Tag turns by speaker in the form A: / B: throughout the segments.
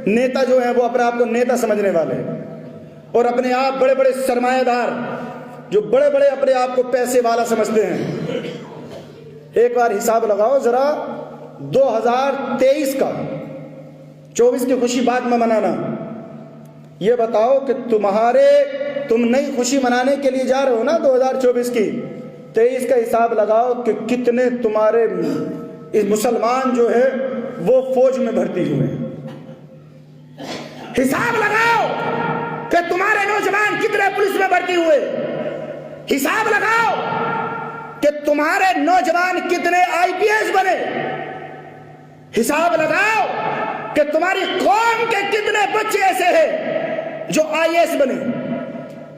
A: نیتا جو ہیں وہ اپنے آپ کو نیتا سمجھنے والے اور اپنے آپ بڑے بڑے سرمایہ دار جو بڑے بڑے اپنے آپ کو پیسے والا سمجھتے ہیں، ایک بار حساب لگاؤ ذرا 2023 کا، 24 کی خوشی بعد میں منانا، یہ بتاؤ کہ تم نئی خوشی منانے کے لیے جا رہے ہو نا 2024 کی، 23 کا حساب لگاؤ کہ کتنے تمہارے مسلمان جو ہے وہ فوج میں بھرتی ہوئے ہیں۔ حساب لگاؤ کہ تمہارے نوجوان کتنے پولیس میں بھرتی ہوئے، حساب لگاؤ کہ تمہارے نوجوان کتنے IPS بنے، حساب لگاؤ کہ تمہاری قوم کے کتنے بچے ایسے ہیں جو IAS بنے،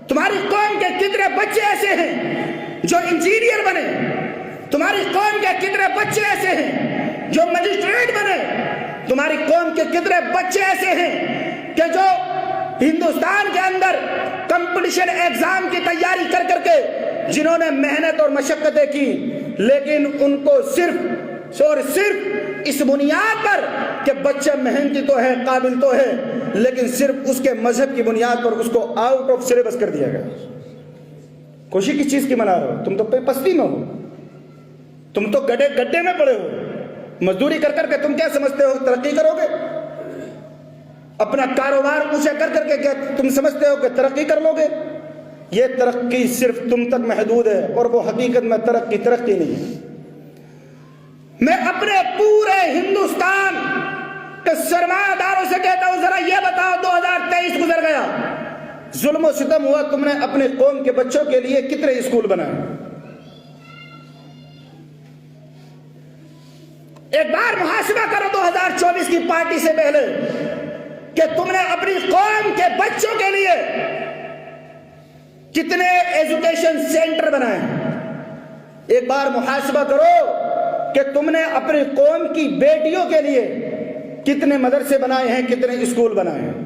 A: تمہاری قوم کے کتنے بچے ایسے ہیں جو انجینئر بنے، تمہاری قوم کے کتنے بچے ایسے ہیں جو مجسٹریٹ بنے، تمہاری قوم کے کتنے بچے ایسے ہیں کہ جو ہندوستان کے اندر کمپٹیشن ایگزام کی تیاری کر کر کے جنہوں نے محنت اور مشقتیں کی، لیکن ان کو صرف اور صرف اس بنیاد پر کہ بچہ محنتی تو ہے، قابل تو ہے، لیکن صرف اس کے مذہب کی بنیاد پر اس کو آؤٹ آف سلیبس کر دیا گیا۔ خوشی کس چیز کی منا رہے ہو؟ تم تو پستی میں ہو، تم تو گڈھے میں پڑے ہو، مزدوری کر کر کے تم کیا سمجھتے ہو ترقی کرو گے؟ اپنا کاروبار اونچا کر کر کے کیا تم سمجھتے ہو کہ ترقی کر لو گے؟ یہ ترقی صرف تم تک محدود ہے اور وہ حقیقت میں ترقی نہیں ہے۔ میں اپنے پورے ہندوستان کے سرمایہ داروں سے کہتا ہوں ذرا یہ بتاؤ 2023 گزر گیا، ظلم و ستم ہوا، تم نے اپنے قوم کے بچوں کے لیے کتنے اسکول بنائے؟ ایک بار محاسبہ کرو 2024 کی پارٹی سے پہلے کہ تم نے اپنی قوم کے بچوں کے لیے کتنے ایجوکیشن سینٹر بنائے؟ ایک بار محاسبہ کرو کہ تم نے اپنی قوم کی بیٹیوں کے لیے کتنے مدرسے بنائے ہیں، کتنے اسکول بنائے ہیں۔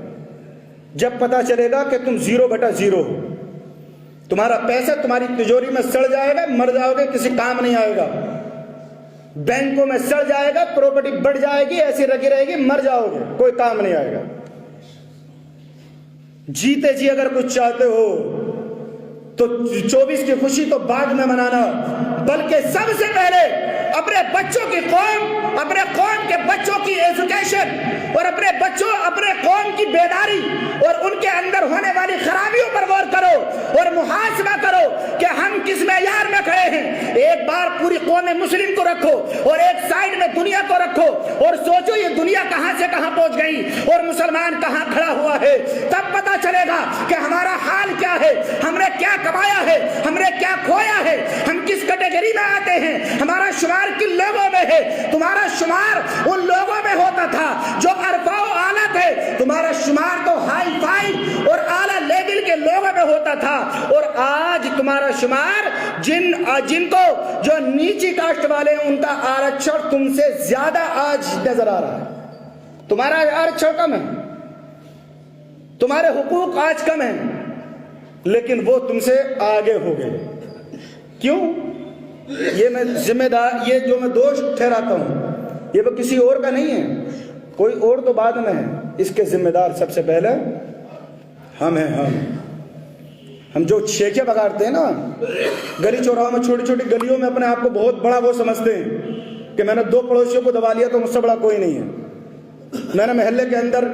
A: جب پتا چلے گا کہ تم 0/0 ہو، تمہارا پیسہ تمہاری تجوری میں سڑ جائے گا، مر جاؤ گے، کسی کام نہیں آئے گا، بینکوں میں سڑ جائے گا، پراپرٹی بڑھ جائے گی، ایسی رگی رہے گی، مر جاؤ گے، کوئی کام نہیں آئے گا۔ جیتے جی اگر کچھ چاہتے ہو تو 24 کی خوشی تو بعد میں منانا، بلکہ سب سے پہلے اپنے بچوں کی قوم، اپنے قوم کے بچوں کی ایجوکیشن اور اپنے قوم کی بیداری اور ان کے اندر ہونے والی خرابیوں پر غور کرو اور محاسبہ کرو کہ ہم کس معیار میں کھڑے ہیں۔ ایک بار پوری قوم مسلم کو رکھو اور ایک سائیڈ میں دنیا کو رکھو اور سوچو یہ دنیا کہاں سے کہاں پہنچ گئی اور مسلمان کہاں کھڑا ہوا ہے، تب پتا چلے گا کہ ہمارا حال کیا ہے، ہم نے کیا کمایا ہے، ہم نے کیا کھویا ہے، ہم کس کیٹیگری میں آتے ہیں، ہمارا شمار کن لوگوں میں ہے۔ تمہارا شمار ان لوگوں میں ہوتا تھا جو ارفع و اعلیٰ تھے، تمہارا شمار تو ہائی فائی اور اعلیٰ لیول کے لوگوں میں ہوتا تھا، اور آج تمہارا شمار جن کو جو نیچی کاسٹ والے ہیں ان کا آرکشن تم سے زیادہ آج نظر آ رہا ہے۔ تمہارا آرکشن کم ہے، تمہارے حقوق آج کم ہیں، لیکن وہ تم سے آگے ہو گئے۔ کیوں؟ یہ میں ذمہ دار، یہ جو میں دوش ٹھہراتا ہوں یہ وہ کسی اور کا نہیں ہے، کوئی اور تو بعد میں ہے، اس کے ذمہ دار سب سے پہلے ہم ہیں۔ ہم جو شیخے بگاڑتے ہیں نا گلی چوراہوں میں، چھوٹی چھوٹی گلیوں میں، اپنے آپ کو بہت بڑا وہ سمجھتے ہیں کہ میں نے 2 پڑوسیوں کو دبا لیا تو مجھ سے بڑا کوئی نہیں ہے، میں نے محلے کے اندر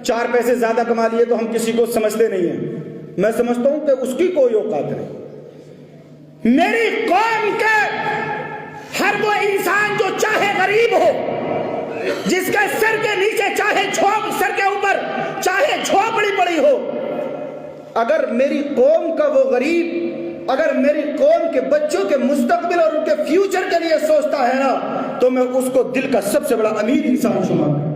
A: 4 پیسے زیادہ کما لیے تو ہم کسی کو سمجھتے نہیں ہیں۔ میں سمجھتا ہوں کہ اس کی کوئی اوقات نہیں۔ میری قوم کے ہر وہ انسان جو چاہے غریب ہو، جس کے سر کے نیچے چاہے سر کے اوپر چاہے جھوپڑی پڑی ہو، اگر میری قوم کا وہ غریب اگر میری قوم کے بچوں کے مستقبل اور ان کے فیوچر کے لیے سوچتا ہے نا، تو میں اس کو دل کا سب سے بڑا امیر انسان شمار کروں۔